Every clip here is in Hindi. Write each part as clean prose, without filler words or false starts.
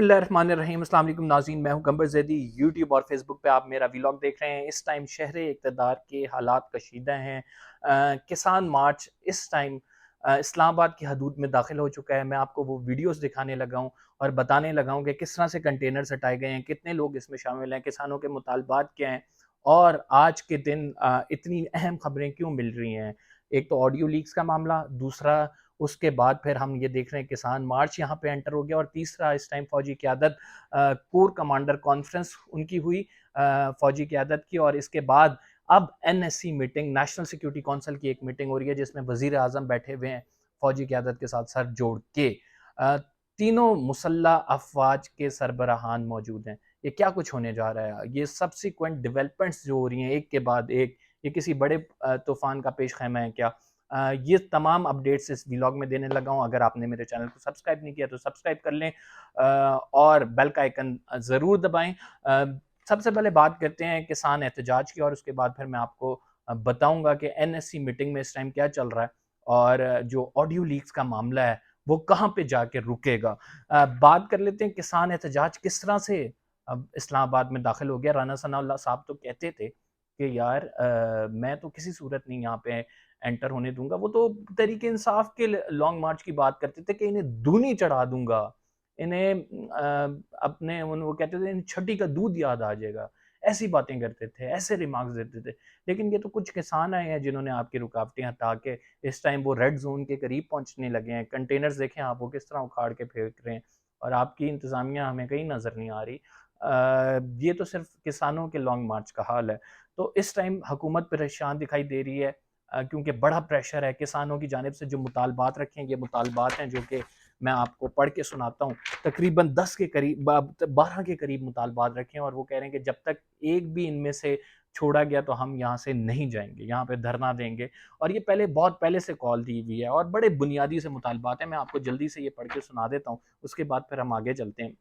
बिस्मिल्लाहिर्रहमानिर्रहीम। अस्सलाम वालेकुम नाज़रीन, मैं हूं गंबर ज़ैदी। यूट्यूब और फेसबुक पे आप मेरा व्लॉग देख रहे हैं। इस टाइम शहर इक़्तिदार के हालात कशीदा हैं। किसान मार्च इस टाइम इस्लामाबाद की हदूद में दाखिल हो चुका है। मैं आपको वो वीडियोज़ दिखाने लगा हूँ और बताने लगा हूँ कि किस तरह से कंटेनर्स हटाए गए हैं, कितने लोग इसमें शामिल हैं, किसानों के मुतालबात क्या हैं और आज के दिन इतनी अहम खबरें क्यों मिल रही हैं। एक तो ऑडियो लीक्स का मामला, दूसरा उसके बाद फिर हम ये देख रहे हैं किसान मार्च यहाँ पे एंटर हो गया, और तीसरा इस टाइम फौजी क़यादत कोर कमांडर कॉन्फ्रेंस उनकी हुई फौजी क़यादत की, और इसके बाद अब NSC meeting, national security council की एक मीटिंग हो रही है जिसमें वज़ीर आज़म बैठे हुए हैं फौजी क़यादत के साथ सर जोड़ के। तीनों मुसल्लह अफ़वाज के सरबराहान मौजूद हैं। ये क्या कुछ होने जा रहा है? ये सब्सिक्वेंट डेवलपमेंट्स जो हो रही हैं एक के बाद एक, ये किसी बड़े तूफ़ान का पेश ख़ैमा है क्या? ये तमाम अपडेट्स इस व्लॉग में देने लगा हूँ। अगर आपने मेरे चैनल को सब्सक्राइब नहीं किया तो सब्सक्राइब कर लें और बेल का आइकन ज़रूर दबाएं। सबसे पहले बात करते हैं किसान एहतजाज की, और उसके बाद फिर मैं आपको बताऊंगा कि एनएससी मीटिंग में इस टाइम क्या चल रहा है और जो ऑडियो लीक्स का मामला है वो कहाँ पे जाके रुकेगा। बात कर लेते हैं किसान एहतजाज किस तरह से अब इस्लामाबाद में दाखिल हो गया। राना सनाउल्लाह साहब तो कहते थे कि यार मैं तो किसी सूरत नहीं यहाँ पे एंटर होने दूंगा। वो तो तरीके इंसाफ के लॉन्ग मार्च की बात करते थे कि इन्हें दूनी चढ़ा दूंगा, इन्हें अपने वो कहते थे छठी का दूध याद आ जाएगा। ऐसी बातें करते थे, ऐसे रिमार्क्स देते थे। लेकिन ये तो कुछ किसान आए हैं जिन्होंने आपकी रुकावटें हटा के इस टाइम वो रेड जोन के करीब पहुंचने लगे हैं। कंटेनर्स देखें आप, वो किस तरह उखाड़ के फेंक रहे हैं, और आपकी इंतजामिया हमें कहीं नजर नहीं आ रही। ये तो सिर्फ किसानों के लॉन्ग मार्च का हाल है। तो इस टाइम हुकूमत परेशान दिखाई दे रही है क्योंकि बड़ा प्रेशर है किसानों की जानिब से। जो मुतालबात रखे हैं, ये मुतालबात हैं जो कि मैं आपको पढ़ के सुनाता हूँ। तकरीबन 10 के करीब 12 के करीब मुतालबात रखे हैं, और वो कह रहे हैं कि जब तक एक भी इनमें से छोड़ा गया तो हम यहाँ से नहीं जाएंगे, यहाँ पे धरना देंगे। और ये पहले बहुत पहले से कॉल दी हुई है और बड़े बुनियादी से मुतालबात हैं। मैं आपको जल्दी से ये पढ़ के सुना देता हूँ, उसके बाद फिर हम आगे चलते हैं।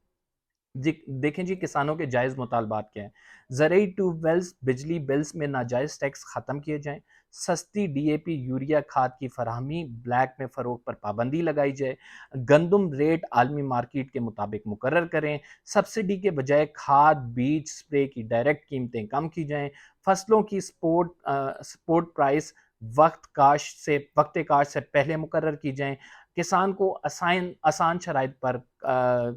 जी देखें जी, किसानों के जायज़ मुतालबात क्या हैं। ज़रूरी ट्यूबवेल्स बिजली बिल्स में नाजायज़ टैक्स ख़त्म किए जाएँ, सस्ती डीएपी यूरिया खाद की फराहमी, ब्लैक में फ़रोग पर पाबंदी लगाई जाए, गंदम रेट आलमी मार्केट के मुताबिक मुकर्रर करें, सब्सिडी के बजाय खाद बीज स्प्रे की डायरेक्ट कीमतें कम की जाएँ, फसलों की स्पोर्ट प्राइस वक्त काश से पहले मुकर्रर की जाएँ, किसान को आसान शराइत पर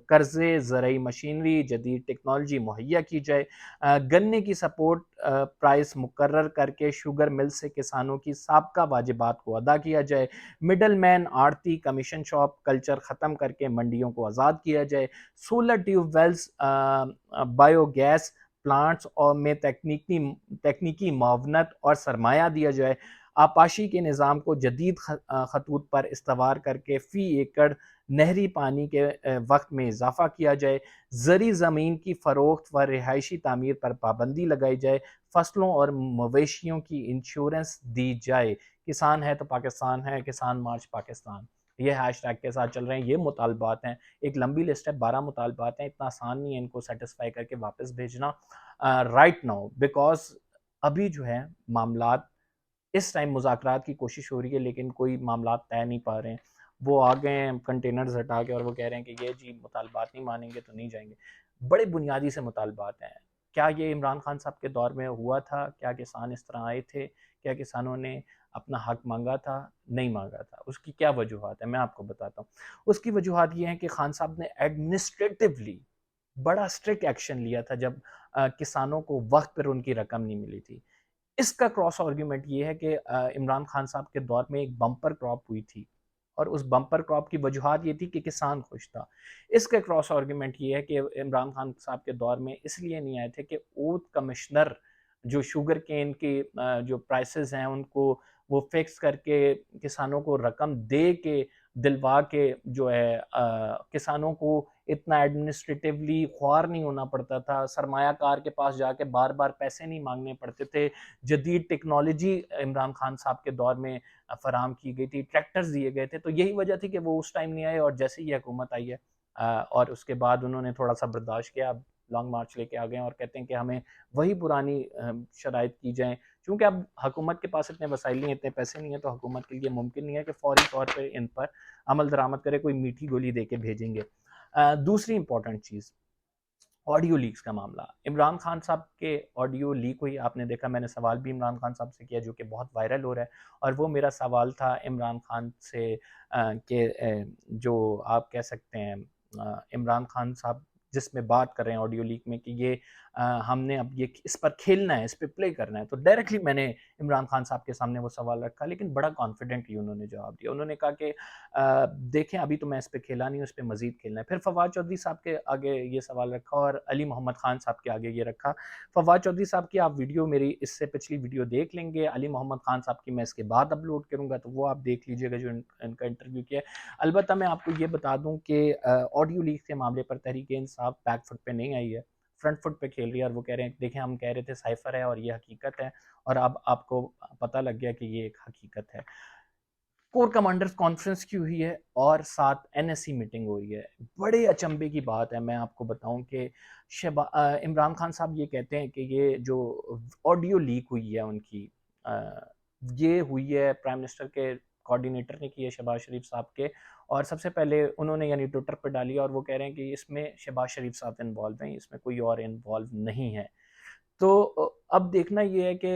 कर्ज़े, ज़रूरी मशीनरी, जदीद टेक्नोलॉजी मुहैया की जाए, गन्ने की सपोर्ट प्राइस मुकर्रर करके शुगर मिल से किसानों की साबका वाजिबात को अदा किया जाए, मिडल मैन, आड़ती, कमीशन शॉप कल्चर ख़त्म करके मंडियों को आज़ाद किया जाए, सोलर ट्यूबवेल्स, बायोगैस प्लांट्स और में तकनीकी मावनत और सरमाया दिया जाए, आपाशी के निज़ाम को जदीद खतूत पर इस्तवार करके फ़ी एकड़ नहरी पानी के वक्त में इजाफ़ा किया जाए, ज़री ज़मीन की फ़रोख्त व रिहायशी तामीर पर पाबंदी लगाई जाए, फसलों और मवेशियों की इंश्योरेंस दी जाए। किसान है तो पाकिस्तान है, किसान मार्च पाकिस्तान, ये हैशटैग के साथ चल रहे हैं। ये मुतालबात हैं, एक लंबी लिस्ट है, 12 मुतालबात हैं। इतना आसान नहीं है इनको सेटिस्फाई करके वापस भेजना राइट नाउ, बिकॉज अभी जो है मामलात इस टाइम मुज़ाकरात की कोशिश हो रही है, लेकिन कोई मामलात तय नहीं पा रहे हैं। वो आ गए हैं कंटेनर्स हटा के और वो कह रहे हैं कि ये जी मुतालबात नहीं मानेंगे तो नहीं जाएंगे। बड़े बुनियादी से मुतालबात हैं। क्या ये इमरान खान साहब के दौर में हुआ था? क्या किसान इस तरह आए थे? क्या किसानों ने अपना हक मांगा था? नहीं मांगा था। उसकी क्या वजूहत है, मैं आपको बताता हूँ। उसकी वजूहत ये है कि खान साहब ने एडमिनिस्ट्रेटिवली बड़ा स्ट्रिक्ट एक्शन लिया था जब किसानों को वक्त पर उनकी रकम नहीं मिली थी। इसका क्रॉस आर्ग्यूमेंट ये है कि इमरान खान साहब के दौर में एक बम्पर क्रॉप हुई थी, और उस बम्पर क्रॉप की वजूहत ये थी कि किसान खुश था। इसका क्रॉस आर्ग्यूमेंट ये है कि इमरान खान साहब के दौर में इसलिए नहीं आए थे कि ओथ कमिश्नर जो शुगर केन के जो प्राइसेस हैं उनको वो फिक्स करके किसानों को रकम दे के दिलवा के जो है किसानों को इतना एडमिनिस्ट्रेटिवली ख्वार नहीं होना पड़ता था, सरमायाकार के पास जाके बार बार पैसे नहीं मांगने पड़ते थे। जदीद टेक्नोलॉजी इमरान खान साहब के दौर में फराम की गई थी, ट्रैक्टर्स दिए गए थे। तो यही वजह थी कि वो उस टाइम नहीं आए, और जैसे ही हुकूमत आई है और उसके बाद उन्होंने थोड़ा सा बर्दाश्त किया, अब लॉन्ग मार्च लेके आ गए और कहते हैं कि हमें वही पुरानी शराइत की जाए। चूँकि अब हुकूमत के पास इतने वसाइल नहीं है, इतने पैसे नहीं है, तो हुकूमत के लिए मुमकिन नहीं है कि फ़ौरी तौर पे इन पर अमल दरामद करे, कोई मीठी गोली दे के भेजेंगे। दूसरी इंपॉर्टेंट चीज़, ऑडियो लीक्स का मामला। इमरान खान साहब के ऑडियो लीक हुई, आपने देखा, मैंने सवाल भी इमरान खान साहब से किया जो कि बहुत वायरल हो रहा है, और वो मेरा सवाल था इमरान खान से जो आप कह सकते हैं इमरान खान साहब जिसमें बात कर रहे हैं ऑडियो लीक में कि ये हमने अब ये इस पर खेलना है, इस पे प्ले करना है, तो डायरेक्टली मैंने इमरान खान साहब के सामने वो सवाल रखा, लेकिन बड़ा कॉन्फिडेंटली उन्होंने जवाब दिया। उन्होंने कहा कि देखें अभी तो मैं इस पे खेला नहीं हूँ, इस पे मज़ीद खेलना है। फिर फवाद चौधरी साहब के आगे ये सवाल रखा और अली मोहम्मद खान साहब के आगे ये रखा। फवाद चौधरी साहब की आप वीडियो मेरी इससे पिछली वीडियो देख लेंगे, अली मोहम्मद खान साहब की मैं इसके बाद अपलोड करूँगा, तो वो आप देख लीजिएगा जो इनका इंटरव्यू किया है। अलबत्ता मैं आपको ये बता दूँ कि ऑडियो लीक के मामले पर तहरीक-ए-इंसाफ बैक फुट पे नहीं आई है, फ्रंट फुट पे खेल रही है, और वो कह रहे हैं देखें हम कह रहे थे साइफ़र है और ये हकीकत है, और अब आपको पता लग गया कि ये एक हकीकत है। कोर कमांडर्स कॉन्फ्रेंस की हुई है और साथ एनएससी मीटिंग हो रही है। बड़े अचंभे की बात है, मैं आपको बताऊं कि इमरान खान साहब ये कहते हैं कि ये जो ऑडियो लीक हुई है उनकी, ये हुई है प्राइम मिनिस्टर के कोऑर्डिनेटर ने की है, शहबाज शरीफ साहब के, और सबसे पहले उन्होंने यानी ट्विटर पर डाली, और वो कह रहे हैं कि इसमें शहबाज शरीफ साहब इन्वॉल्व हैं, इसमें कोई और इन्वॉल्व नहीं है। तो अब देखना ये है कि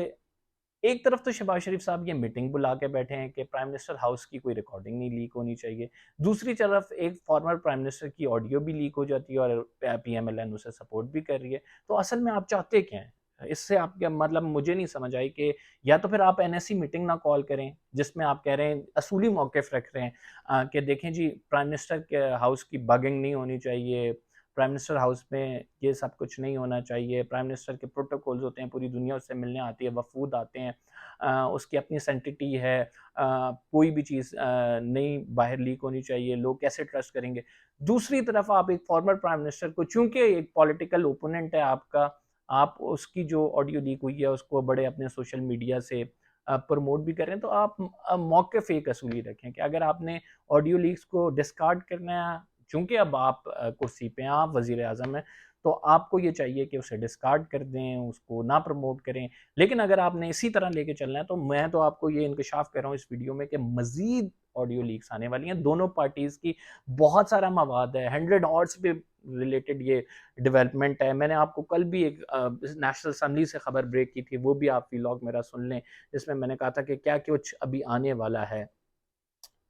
एक तरफ तो शहबाज शरीफ साहब ये मीटिंग बुला के बैठे हैं कि प्राइम मिनिस्टर हाउस की कोई रिकॉर्डिंग नहीं लीक होनी चाहिए। दूसरी तरफ एक फॉर्मर प्राइम मिनिस्टर की ऑडियो भी लीक हो जाती है और पीएमएलएन उसे सपोर्ट भी कर रही है। तो असल में आप चाहते क्या हैं? इससे आपके मतलब मुझे नहीं समझ आई कि या तो फिर आप एनएससी मीटिंग ना कॉल करें, जिसमें आप कह रहे हैं असूली मौक़िफ़ रख रहे हैं कि देखें जी प्राइम मिनिस्टर के हाउस की बगिंग नहीं होनी चाहिए, प्राइम मिनिस्टर हाउस में ये सब कुछ नहीं होना चाहिए, प्राइम मिनिस्टर के प्रोटोकॉल्स होते हैं, पूरी दुनिया उससे मिलने आती है, वफ़ूद आते हैं, उसकी अपनी सेंटिटी है, कोई भी चीज़ नहीं बाहर लीक होनी चाहिए, लोग कैसे ट्रस्ट करेंगे। दूसरी तरफ आप एक फॉर्मर प्राइम मिनिस्टर को, चूँकि एक पॉलिटिकल ओपोनेंट है आपका, आप उसकी जो ऑडियो लीक हुई है उसको बड़े अपने सोशल मीडिया से प्रमोट भी कर रहे हैं, तो आप मौक़िफ़ एक असूली रखें कि अगर आपने ऑडियो लीक्स को डिस्कार्ड करना है, चूँकि अब आप कुर्सी पे हैं, आप वज़ीर-ए-आज़म हैं, तो आपको ये चाहिए कि उसे डिस्कार्ड कर दें, उसको ना प्रमोट करें। लेकिन अगर आपने इसी तरह लेके चलना है, तो मैं तो आपको ये इंकशाफ कर रहा हूँ इस वीडियो में कि मज़ीद ऑडियो लीक्स आने वाली हैं। दोनों पार्टीज़ की बहुत सारा मवाद है, 100 हॉर्स पे रिलेटेड ये डेवलपमेंट है। मैंने आपको कल भी एक नेशनल असम्बली से खबर ब्रेक की थी, वो भी आप व्लॉग मेरा सुन लें, जिसमें मैंने कहा था कि क्या कुछ अभी आने वाला है।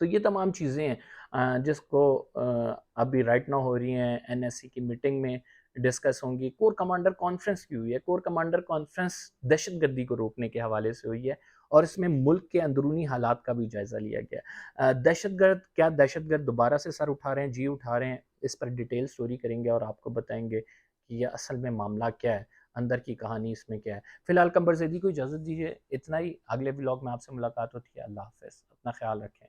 तो ये तमाम चीज़ें हैं जिसको अभी राइट नाउ हो रही हैं, एनएससी की मीटिंग में डिस्कस होंगी। कोर कमांडर कॉन्फ्रेंस की हुई है। कोर कमांडर कॉन्फ्रेंस दहशतगर्दी को रोकने के हवाले से हुई है और इसमें मुल्क के अंदरूनी हालात का भी जायज़ा लिया गया। दहशतगर्द दोबारा से सर उठा रहे हैं, जी उठा रहे हैं, इस पर डिटेल स्टोरी करेंगे और आपको बताएंगे कि ये असल में मामला क्या है, अंदर की कहानी इसमें क्या है। फिलहाल कंबर ज़ैदी को इजाज़त दीजिए, इतना ही। अगले व्लॉग में आपसे मुलाकात होती है। अल्लाह हाफ़िज़, अपना ख्याल रखें।